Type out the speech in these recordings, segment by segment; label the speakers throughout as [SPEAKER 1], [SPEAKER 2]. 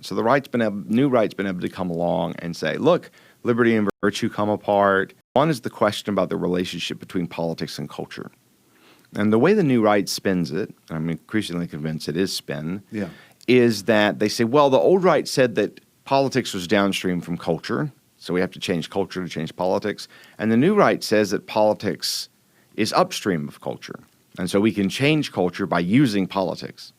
[SPEAKER 1] So new right's been able to come along and say, look, liberty and virtue come apart. One is the question about the relationship between politics and culture. And the way the new right spins it, and I'm increasingly convinced it is spin, is that they say, well, the old right said that politics was downstream from culture, so we have to change culture to change politics. And the new right says that politics is upstream of culture, and so we can change culture by using politics.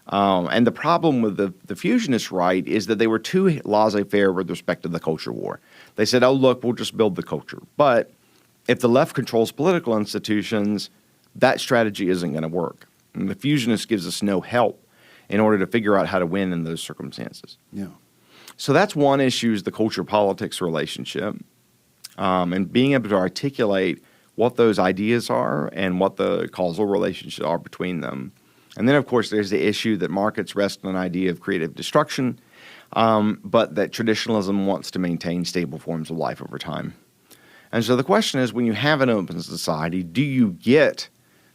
[SPEAKER 1] And the problem with the fusionist right is that they were too laissez-faire with respect to the culture war. They said, oh, look, we'll just build the culture. But if the left controls political institutions, that strategy isn't going to work. And the fusionist gives us no help in order to figure out how to win in those circumstances.
[SPEAKER 2] Yeah.
[SPEAKER 1] So that's one issue, is the culture-politics relationship, and being able to articulate what those ideas are and what the causal relationships are between them. And then, of course, there's the issue that markets rest on an idea of creative destruction, but that traditionalism wants to maintain stable forms of life over time. And so the question is, when you have an open society, do you get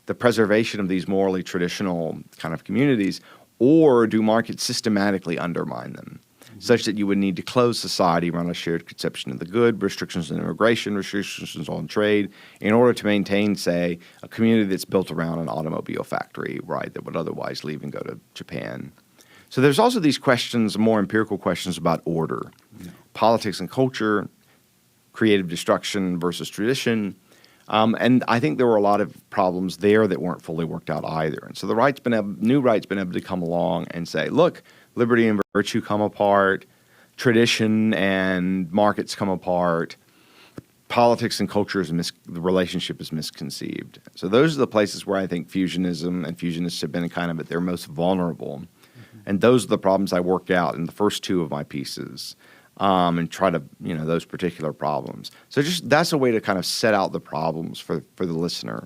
[SPEAKER 1] the preservation of these morally traditional kind of communities, or do markets systematically undermine them, such that you would need to close society around a shared conception of the good, restrictions on immigration, restrictions on trade, in order to maintain, say, a community that's built around an automobile factory, right, that would otherwise leave and go to Japan. So there's also these questions, more empirical questions about order, politics and culture, creative destruction versus tradition. And I think there were a lot of problems there that weren't fully worked out either. And so the new right's been able to come along and say, look, liberty and virtue come apart, tradition and markets come apart, politics and culture the relationship is misconceived. So those are the places where I think fusionism and fusionists have been kind of at their most vulnerable. And those are the problems I work out in the first two of my pieces. And try to, those particular problems. So that's a way to kind of set out the problems for the listener.